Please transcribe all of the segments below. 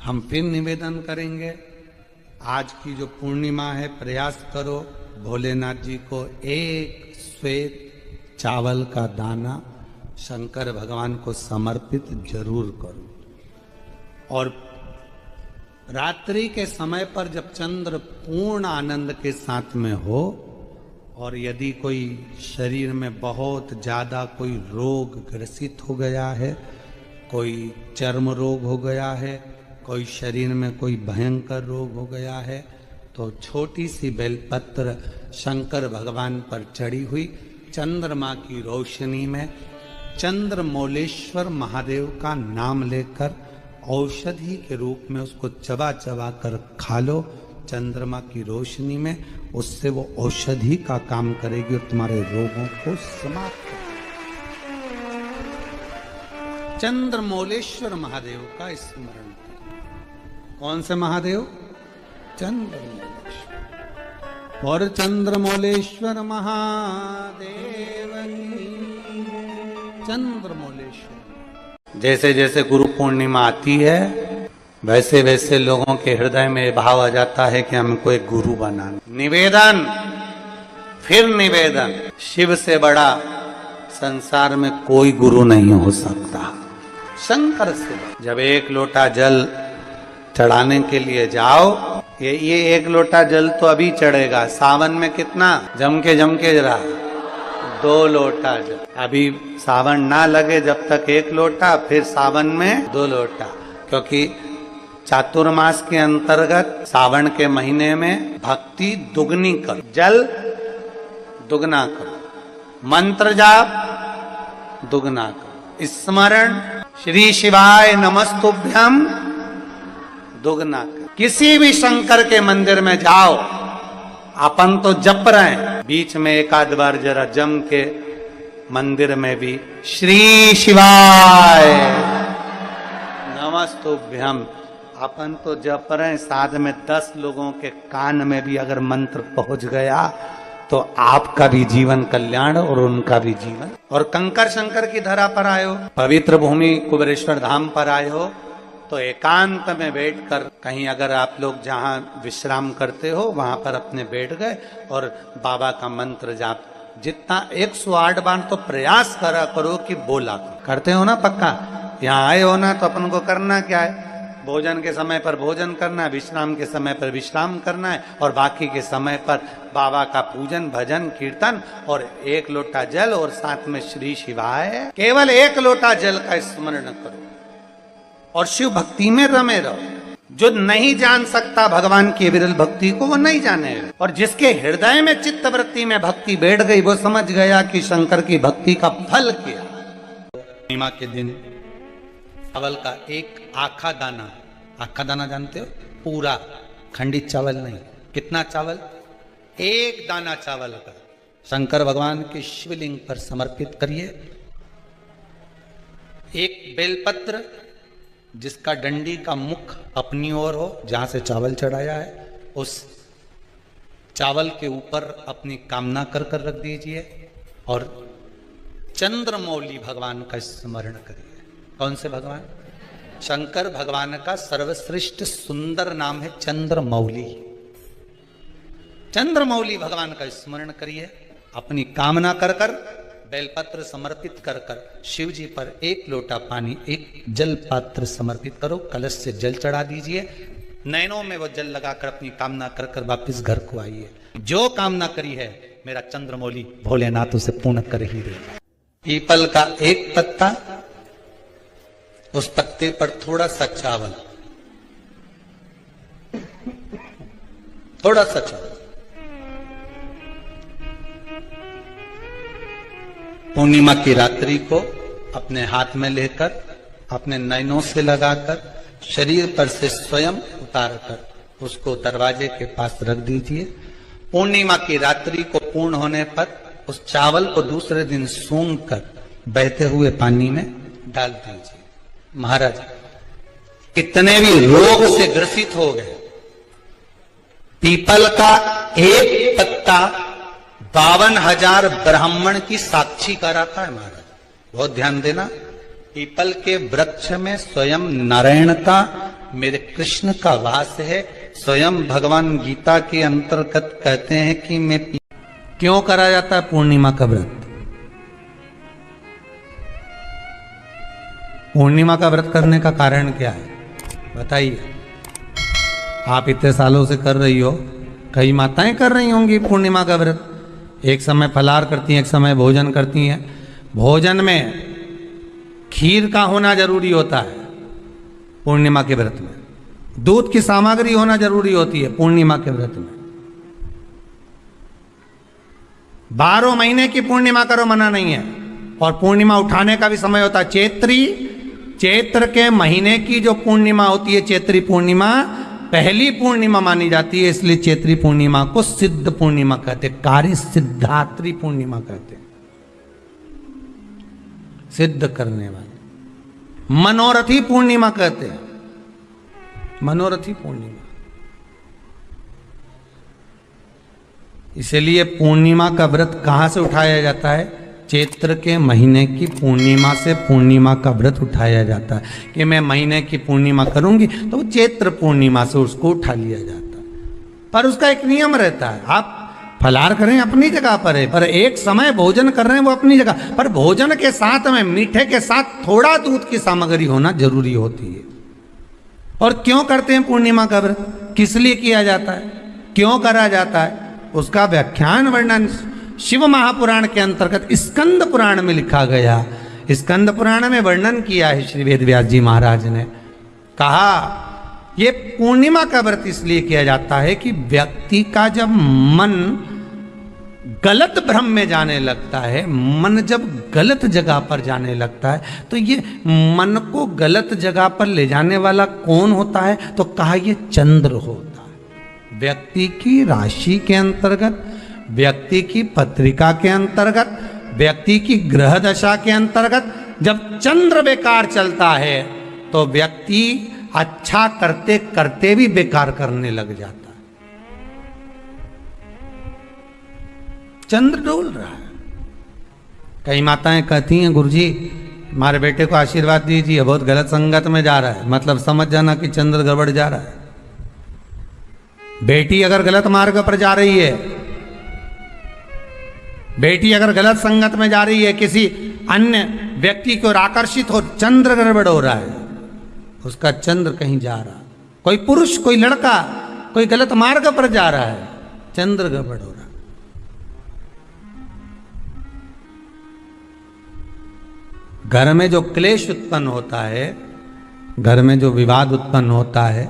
हम फिर निवेदन करेंगे, आज की जो पूर्णिमा है, प्रयास करो भोलेनाथ जी को एक श्वेत चावल का दाना शंकर भगवान को समर्पित जरूर करो। और रात्रि के समय पर जब चंद्र पूर्ण आनंद के साथ में हो, और यदि कोई शरीर में बहुत ज़्यादा कोई रोग ग्रसित हो गया है, कोई चर्म रोग हो गया है, कोई शरीर में कोई भयंकर रोग हो गया है, तो छोटी सी बेलपत्र शंकर भगवान पर चढ़ी हुई चंद्रमा की रोशनी में चंद्रमौलेश्वर महादेव का नाम लेकर औषधि के रूप में उसको चबा चबा कर खा लो चंद्रमा की रोशनी में। उससे वो औषधि का काम करेगी और तुम्हारे रोगों को समाप्त करेगी। चंद्रमौलेश्वर महादेव का स्मरण करें। कौन से महादेव? चंद्रमौलेश्वर। और चंद्रमौलेश्वर महादेव की चंद्रमौलेश्वर। जैसे जैसे गुरु पूर्णिमा आती है, वैसे वैसे लोगों के हृदय में भाव आ जाता है कि हमको एक गुरु बनाना। निवेदन, फिर निवेदन, शिव से बड़ा संसार में कोई गुरु नहीं हो सकता, शंकर से। जब एक लोटा जल चढ़ाने के लिए जाओ, ये एक लोटा जल तो अभी चढ़ेगा, सावन में कितना जम के जरा 2 लोटा जल। अभी सावन ना लगे जब तक 1 लोटा, फिर सावन में 2 लोटा, क्योंकि चातुर्मास के अंतर्गत सावन के महीने में भक्ति दुगनी करो, जल दुगना करो, मंत्र जाप दुगना करो, स्मरण श्री शिवाय नमस्तुभ्यम दुगना करो। किसी भी शंकर के मंदिर में जाओ, अपन तो जप रहे हैं, बीच में एक आध बार जरा जम के मंदिर में भी श्री शिवाय नमस्तुभ्यम अपन तो जप रहे हैं, साथ में 10 लोगों के कान में भी अगर मंत्र पहुंच गया तो आपका भी जीवन कल्याण और उनका भी जीवन। और कंकर शंकर की धरा पर आए हो, पवित्र भूमि कुबेरेश्वर धाम पर आए हो, तो एकांत में बैठकर कहीं अगर आप लोग जहां विश्राम करते हो वहां पर अपने बैठ गए और बाबा का मंत्र जाप जितना 108 बार तो प्रयास करा करो कि बोला करते हो ना। पक्का यहाँ आए हो ना, तो अपन को करना क्या है? भोजन के समय पर भोजन करना है, विश्राम के समय पर विश्राम करना है, और बाकी के समय पर बाबा का पूजन भजन कीर्तन और 1 लोटा जल और साथ में श्री शिवाय। केवल 1 लोटा जल का स्मरण करो और शिव भक्ति में रमे रहो। जो नहीं जान सकता भगवान की विरल भक्ति को, वो नहीं जाने, और जिसके हृदय में चित्त वृत्ति में भक्ति बैठ गई, वो समझ गया कि शंकर की भक्ति का फल क्या। पूर्णिमा के दिन चावल का एक आखा दाना जानते हो? पूरा खंडित चावल नहीं। कितना चावल? 1 दाना चावल का शंकर भगवान के शिवलिंग पर समर्पित करिए। 1 बेलपत्र जिसका डंडी का मुख अपनी ओर हो, जहां से चावल चढ़ाया है, उस चावल के ऊपर अपनी कामना कर रख दीजिए और चंद्रमौली भगवान का स्मरण करिए। कौन से भगवान? शंकर भगवान का सर्वश्रेष्ठ सुंदर नाम है चंद्रमौली। चंद्रमौली भगवान का स्मरण करिए, अपनी कामना कर बेलपत्र समर्पित कर शिव जी पर 1 लोटा पानी, 1 जल पात्र समर्पित करो, कलश से जल चढ़ा दीजिए, नैनों में वो जल लगाकर अपनी कामना कर वापिस घर को आइए। जो कामना करी है मेरा चंद्रमौली भोलेनाथ उसे पूर्ण कर ही दे। पीपल का 1 पत्ता, उस पत्ते पर थोड़ा सा चावल, थोड़ा सा चावल, पूर्णिमा की रात्रि को अपने हाथ में लेकर अपने नयनों से लगाकर शरीर पर से स्वयं उतारकर उसको दरवाजे के पास रख दीजिए। पूर्णिमा की रात्रि को पूर्ण होने पर उस चावल को दूसरे दिन सूंघ कर बहते हुए पानी में डाल दीजिए। महाराज कितने भी रोग से ग्रसित हो गए, पीपल का 1 पत्ता 52,000 ब्राह्मण की साक्षी कराता है। महाराज बहुत ध्यान देना, पीपल के वृक्ष में स्वयं नारायण का मेरे कृष्ण का वास है। स्वयं भगवान गीता के अंतर्गत कहते हैं कि मैं क्यों करा जाता है पूर्णिमा का व्रत? पूर्णिमा का व्रत करने का कारण क्या है बताइए? आप इतने सालों से कर रही हो, कई माताएं कर रही होंगी पूर्णिमा का व्रत। एक समय फलाहार करती हैं, एक समय भोजन करती हैं। भोजन में खीर का होना जरूरी होता है पूर्णिमा के व्रत में। दूध की सामग्री होना जरूरी होती है पूर्णिमा के व्रत में। 12 महीने की पूर्णिमा करो, मना नहीं है। और पूर्णिमा उठाने का भी समय होता है। चैत्र के महीने की जो पूर्णिमा होती है, चैत्री पूर्णिमा पहली पूर्णिमा मानी जाती है, इसलिए चैत्री पूर्णिमा को सिद्ध पूर्णिमा कहते हैं। कार्य सिद्धात्री पूर्णिमा कहते हैं, सिद्ध करने वाले। मनोरथी पूर्णिमा कहते हैं, मनोरथी पूर्णिमा। इसलिए पूर्णिमा का व्रत कहां से उठाया जाता है? चैत्र के महीने की पूर्णिमा से पूर्णिमा का व्रत उठाया जाता है कि मैं महीने की पूर्णिमा करूंगी तो वो चैत्र पूर्णिमा से उसको उठा लिया जाता है। पर उसका एक नियम रहता है। आप फलाहार करें अपनी जगह पर है, पर एक समय भोजन कर रहे हैं वो अपनी जगह पर। भोजन के साथ में मीठे के साथ थोड़ा दूध की सामग्री होना जरूरी होती है। और क्यों करते हैं पूर्णिमा का व्रत? किस लिए किया जाता है, क्यों करा जाता है, उसका व्याख्यान वर्णन शिव महापुराण के अंतर्गत स्कंद पुराण में लिखा गया। स्कंद पुराण में वर्णन किया है श्री वेदव्यास जी महाराज ने। कहा ये पूर्णिमा का व्रत इसलिए किया जाता है कि व्यक्ति का जब मन गलत भ्रम में जाने लगता है, मन जब गलत जगह पर जाने लगता है, तो ये मन को गलत जगह पर ले जाने वाला कौन होता है? तो कहा ये चंद्र होता है। व्यक्ति की राशि के अंतर्गत, व्यक्ति की पत्रिका के अंतर्गत, व्यक्ति की ग्रह दशा के अंतर्गत जब चंद्र बेकार चलता है तो व्यक्ति अच्छा करते करते भी बेकार करने लग जाता है। चंद्र डोल रहा है। कई माताएं कहती हैं गुरुजी हमारे बेटे को आशीर्वाद दीजिए, बहुत गलत संगत में जा रहा है। मतलब समझ जाना कि चंद्र गड़बड़ जा रहा है। बेटी अगर गलत मार्ग पर जा रही है, बेटी अगर गलत संगत में जा रही है, किसी अन्य व्यक्ति की ओर आकर्षित हो, चंद्र गड़बड़ हो रहा है, उसका चंद्र कहीं जा रहा। कोई पुरुष, कोई लड़का, कोई गलत मार्ग पर जा रहा है, चंद्र गड़बड़ हो रहा। घर में जो क्लेश उत्पन्न होता है, घर में जो विवाद उत्पन्न होता है,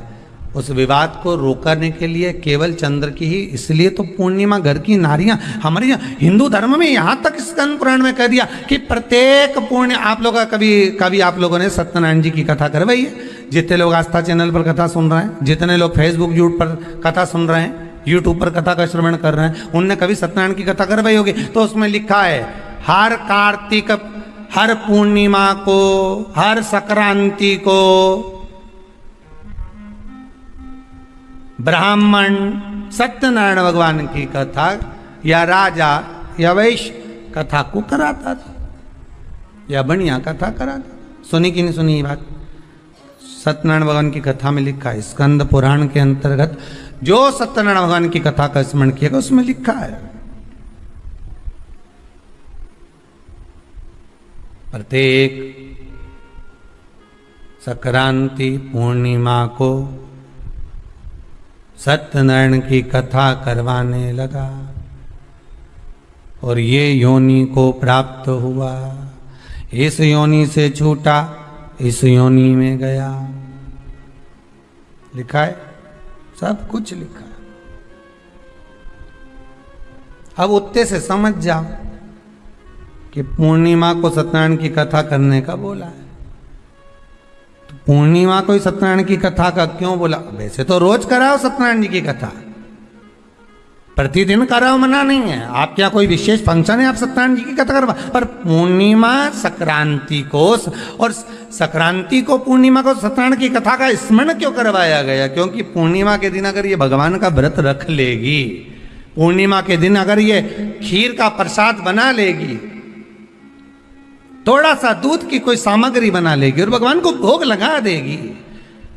उस विवाद को रोकने के लिए केवल चंद्र की ही, इसलिए तो पूर्णिमा घर की नारियां हमारे यहाँ हिंदू धर्म में यहाँ तक स्कंद पुराण में कह दिया कि प्रत्येक पुण्य। आप लोग कभी आप लोगों ने सत्यनारायण जी की कथा करवाई है? जितने लोग आस्था चैनल पर कथा सुन रहे हैं, जितने लोग फेसबुक यूट्यूब पर कथा सुन रहे हैं, यूट्यूब पर कथा का श्रवण कर रहे हैं, उनने कभी सत्यनारायण की कथा करवाई होगी। तो उसमें लिखा है हर कार्तिक, हर पूर्णिमा को, हर संक्रांति को ब्राह्मण सत्यनारायण भगवान की कथा या राजा या वैश्य कथा को कराता था, या बढ़िया कथा कराता। सुनी कि नहीं सुनी ये बात? सत्यनारायण भगवान की कथा में लिखा है, स्कंद पुराण के अंतर्गत जो सत्यनारायण भगवान की कथा का स्मरण किया उसमें लिखा है प्रत्येक संक्रांति पूर्णिमा को सत्यनारायण की कथा करवाने लगा और ये योनि को प्राप्त हुआ। इस योनि से छूटा, इस योनि में गया। लिखा है, सब कुछ लिखा है। अब उत्ते से समझ जाओ कि पूर्णिमा को सत्यनारायण की कथा करने का बोला है। तो पूर्णिमा को सत्यनारायण की कथा का क्यों बोला? वैसे तो रोज कराओ सत्यनारायण जी की कथा, प्रतिदिन कराओ, मना नहीं है। आप क्या कोई विशेष फंक्शन है आप सत्यनारायण जी की कथा करवा, पर पूर्णिमा संक्रांति को, और संक्रांति को पूर्णिमा को सत्यनारायण की कथा का स्मरण क्यों करवाया गया? क्योंकि पूर्णिमा के दिन अगर ये भगवान का व्रत रख लेगी, पूर्णिमा के दिन अगर ये खीर का प्रसाद बना लेगी, थोड़ा सा दूध की कोई सामग्री बना लेगी और भगवान को भोग लगा देगी,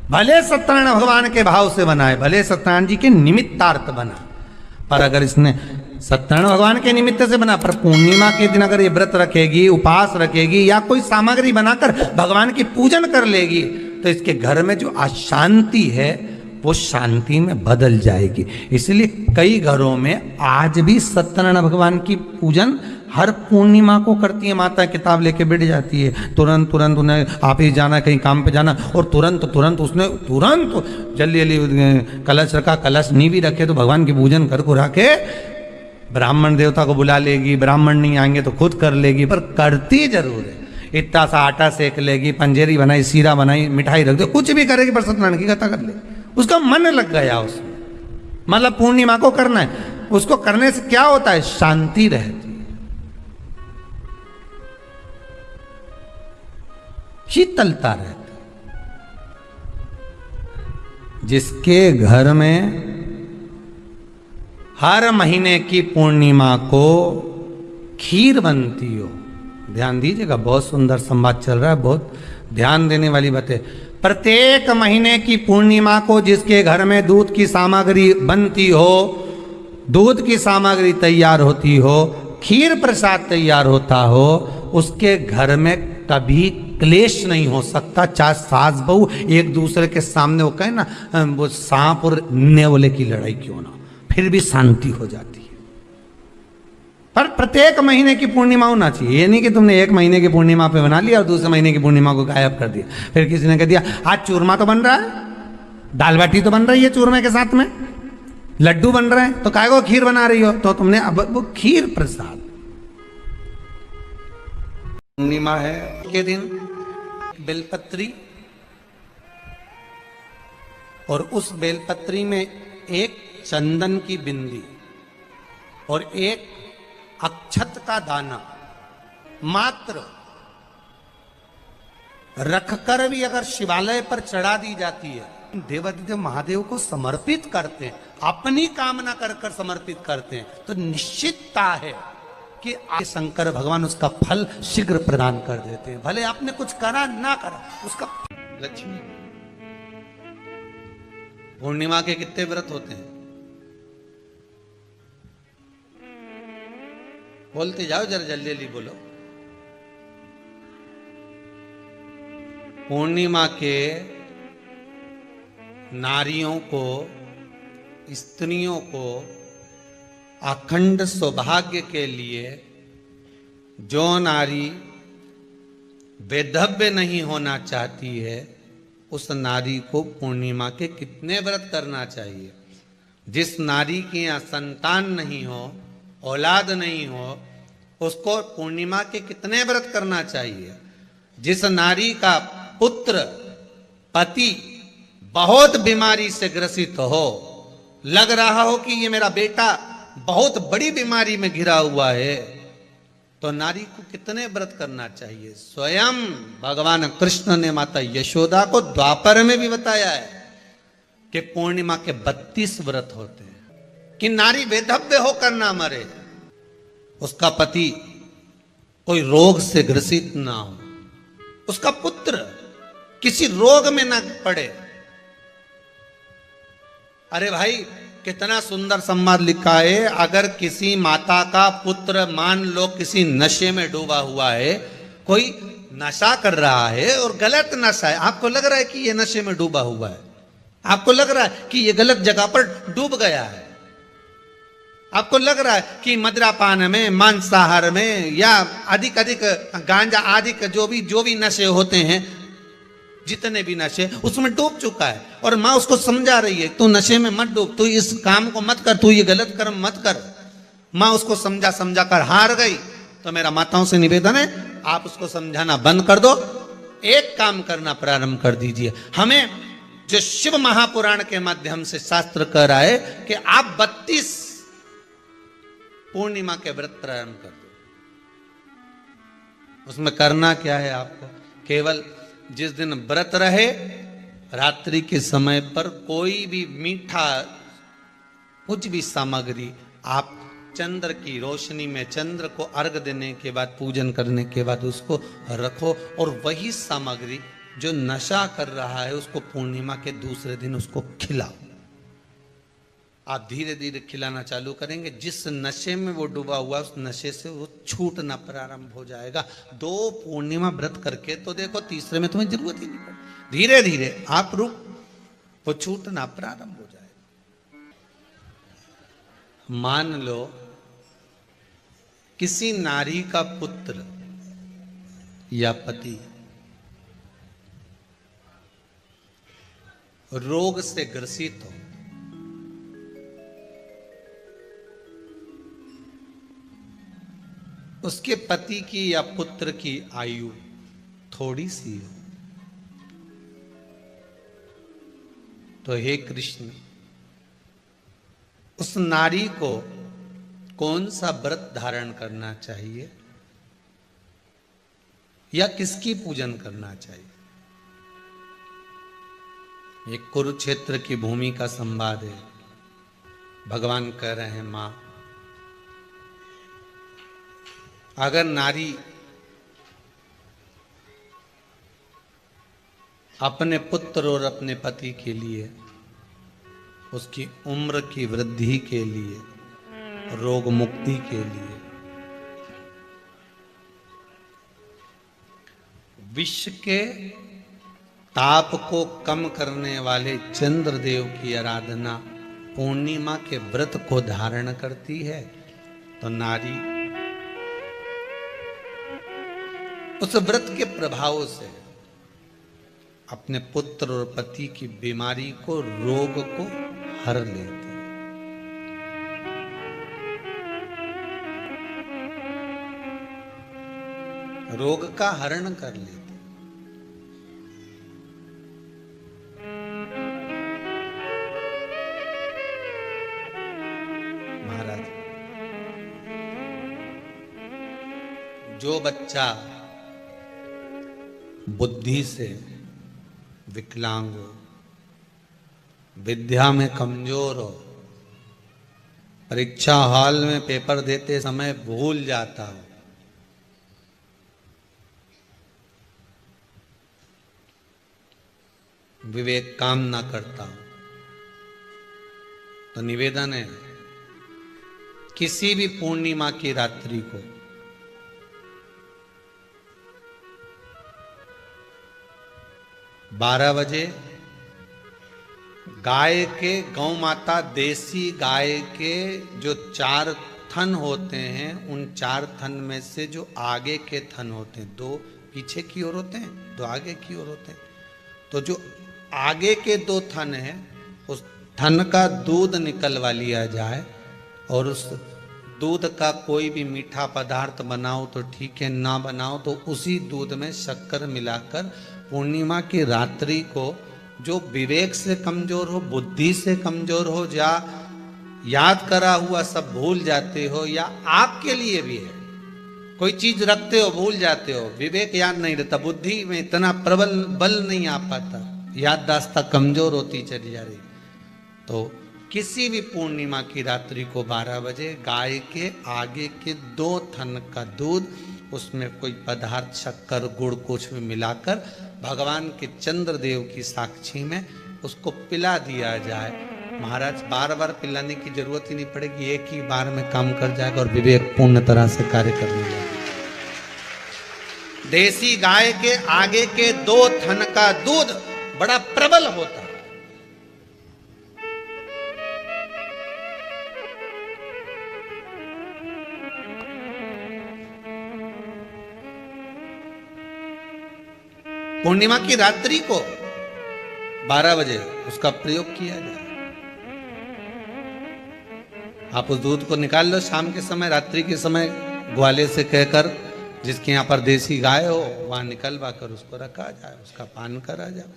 भले सत्यनारायण भगवान के भाव से बना है, भले सत्यनारायण जी के निमित्तार्थ बना, पर अगर इसने सत्यनारायण भगवान के निमित्त से बना, पर पूर्णिमा के दिन अगर ये व्रत रखेगी, उपवास रखेगी या कोई सामग्री बनाकर भगवान की पूजन कर लेगी, तो इसके घर में जो अशांति है वो शांति में बदल जाएगी। इसलिए कई घरों में आज भी सत्यनारायण भगवान की पूजन हर पूर्णिमा को करती है। माता किताब लेके बैठ जाती है, तुरंत तुरंत उन्हें आप ही जाना, कहीं काम पे जाना, और तुरंत तुरंत उसने तुरंत जल्दी जल्दी कलश रखा, कलश नहीं भी रखे तो भगवान की पूजन कर को रखे, ब्राह्मण देवता को बुला लेगी, ब्राह्मण नहीं आएंगे तो खुद कर लेगी, पर करती जरूर है। इतना सा आटा सेक लेगी, पंजेरी बनाई, सीरा बनाई, मिठाई रख दो, कुछ भी करेगी, पर सत्यनारायण की कथा कर ले, उसका मन लग गया उसमें। मतलब पूर्णिमा को करना है, उसको करने से क्या होता है, शांति रहती, शीतलता रहती। जिसके घर में हर महीने की पूर्णिमा को खीर बनती हो, ध्यान दीजिएगा, बहुत सुंदर संवाद चल रहा है, बहुत ध्यान देने वाली बात है। प्रत्येक महीने की पूर्णिमा को जिसके घर में दूध की सामग्री बनती हो, दूध की सामग्री तैयार होती हो, खीर प्रसाद तैयार होता हो, उसके घर में कभी क्लेश नहीं हो सकता। चाहे सास बहू एक दूसरे के सामने वो कहे ना, वो सांप और नेवले की लड़ाई क्यों ना, फिर भी शांति हो जाती है। पर प्रत्येक महीने की पूर्णिमा होना चाहिए। ये नहीं कि तुमने एक महीने की पूर्णिमा पे बना लिया और दूसरे महीने की पूर्णिमा को गायब कर दिया। फिर किसी ने कह दिया आज चूरमा तो बन रहा है, दाल बाटी तो बन रही है चूरमे के साथ में, लड्डू बन रहे हैं, तो काय को खीर बना रही हो, तो तुमने अब वो खीर प्रसाद। पूर्णिमा है के दिन बेलपत्री, और उस बेलपत्री में एक चंदन की बिंदी और एक अक्षत का दाना मात्र रखकर भी अगर शिवालय पर चढ़ा दी जाती है, देवादिदेव महादेव को समर्पित करते हैं, अपनी कामना कर कर समर्पित करते हैं, तो निश्चितता है कि शंकर भगवान उसका फल शीघ्र प्रदान कर देते हैं। भले आपने कुछ करा ना करा, उसका लक्ष्मी। पूर्णिमा के कितने व्रत होते हैं, बोलते जाओ जरा, जल्दी जल्दी बोलो। पूर्णिमा के नारियों को, स्त्रियों को अखंड सौभाग्य के लिए, जो नारी वैधव्य नहीं होना चाहती है, उस नारी को पूर्णिमा के कितने व्रत करना चाहिए। जिस नारी के यहाँ संतान नहीं हो, औलाद नहीं हो, उसको पूर्णिमा के कितने व्रत करना चाहिए। जिस नारी का पुत्र, पति बहुत बीमारी से ग्रसित हो, लग रहा हो कि ये मेरा बेटा बहुत बड़ी बीमारी में घिरा हुआ है, तो नारी को कितने व्रत करना चाहिए। स्वयं भगवान कृष्ण ने माता यशोदा को द्वापर में भी बताया है कि पूर्णिमा के 32 व्रत होते हैं कि नारी वैधव्य होकर ना मरे, उसका पति कोई रोग से ग्रसित ना हो, उसका पुत्र किसी रोग में ना पड़े। अरे भाई कितना सुंदर संवाद लिखा है, अगर किसी माता का पुत्र मान लो किसी नशे में डूबा हुआ है, कोई नशा कर रहा है और गलत नशा है, आपको लग रहा है कि ये नशे में डूबा हुआ है, आपको लग रहा है कि ये गलत जगह पर डूब गया है, आपको लग रहा है कि मदिरापान में, मांसाहार में या अधिक अधिक गांजा आदि का जो भी नशे होते हैं, जितने भी नशे, उसमें डूब चुका है, और माँ उसको समझा रही है तू नशे में मत डूब, तू इस काम को मत कर, तू ये गलत कर्म मत कर। माँ उसको समझा कर हार गई। तो मेरा माताओं से निवेदन है, आप उसको समझाना बंद कर दो, एक काम करना प्रारंभ कर दीजिए। हमें जो शिव महापुराण के माध्यम से शास्त्र कह रहा है कि आप 32 पूर्णिमा के व्रत प्रारंभ कर दो। उसमें करना क्या है आपको, केवल जिस दिन व्रत रहे, रात्रि के समय पर कोई भी मीठा, कुछ भी सामग्री आप चंद्र की रोशनी में, चंद्र को अर्घ देने के बाद, पूजन करने के बाद उसको रखो, और वही सामग्री जो नशा कर रहा है उसको पूर्णिमा के दूसरे दिन उसको खिलाओ। आप धीरे धीरे खिलाना चालू करेंगे, जिस नशे में वो डूबा हुआ उस नशे से वो छूटना प्रारंभ हो जाएगा। 2 पूर्णिमा व्रत करके तो देखो, तीसरे में तुम्हें जरूरत ही नहीं पड़े। धीरे धीरे आप रुक, वो छूटना प्रारंभ हो जाएगा। मान लो किसी नारी का पुत्र या पति रोग से ग्रसित हो, उसके पति की या पुत्र की आयु थोड़ी सी हो, तो हे कृष्ण, उस नारी को कौन सा व्रत धारण करना चाहिए या किसकी पूजन करना चाहिए? ये कुरुक्षेत्र की भूमि का संवाद है। भगवान कह रहे हैं, मां, अगर नारी अपने पुत्र और अपने पति के लिए, उसकी उम्र की वृद्धि के लिए, रोग मुक्ति के लिए विश्व के ताप को कम करने वाले चंद्रदेव की आराधना पूर्णिमा के व्रत को धारण करती है, तो नारी उस व्रत के प्रभाव से अपने पुत्र और पति की बीमारी को, रोग को हर लेती है। रोग का हरण कर लेती। महाराज, जो बच्चा बुद्धि से विकलांग हो, विद्या में कमजोर हो, परीक्षा हॉल में पेपर देते समय भूल जाता हो, विवेक काम ना करता हो, तो निवेदन है, किसी भी पूर्णिमा की रात्रि को बारह बजे गाय के, गौ माता देसी गाय के जो 4 थन होते हैं, उन 4 थन में से जो आगे के थन होते हैं, 2 पीछे की ओर होते हैं, 2 आगे की ओर होते हैं, तो जो आगे के 2 थन हैं, उस थन का दूध निकलवा लिया जाए और उस दूध का कोई भी मीठा पदार्थ बनाओ तो ठीक है, ना बनाओ तो उसी दूध में शक्कर मिलाकर पूर्णिमा की रात्रि को, जो विवेक से कमजोर हो, बुद्धि से कमजोर हो, या याद करा हुआ सब भूल जाते हो, या आपके लिए भी है, कोई चीज रखते हो भूल जाते हो, विवेक याद नहीं रहता, बुद्धि में इतना प्रबल बल नहीं आ पाता, याददाश्त कमजोर होती चली जा रही, तो किसी भी पूर्णिमा की रात्रि को 12 बजे गाय के आगे के 2 थन का दूध, उसमें कोई पदार्थ, शक्कर, गुड़ कुछ भी मिलाकर भगवान के चंद्रदेव की साक्षी में उसको पिला दिया जाए। महाराज, बार बार पिलाने की जरूरत ही नहीं पड़ेगी, एक ही बार में काम कर जाएगा और विवेक पूर्ण तरह से कार्य करने लगेगा। देसी गाय के आगे के 2 थन का दूध बड़ा प्रबल होता है। पूर्णिमा की रात्रि को 12 बजे उसका प्रयोग किया जाए। आप उस दूध को निकाल लो शाम के समय, रात्रि के समय ग्वाले से कहकर, जिसके यहाँ पर देसी गाय हो वहां निकलवा कर उसको रखा जाए, उसका पान करा जाए।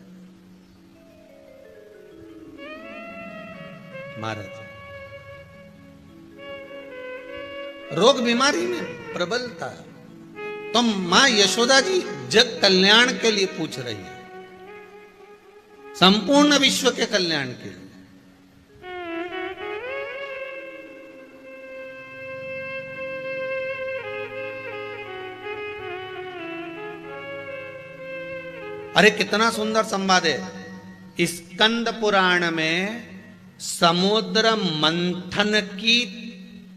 महाराज, रोग बीमारी में प्रबलता है, तो मां यशोदा जी जग कल्याण के लिए पूछ रही है, संपूर्ण विश्व के कल्याण के लिए। अरे कितना सुंदर संवाद है। स्कंद पुराण में समुद्र मंथन की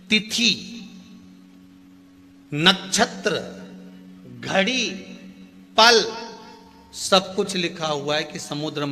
तिथि, नक्षत्र, घड़ी, पल सब कुछ लिखा हुआ है कि समुद्र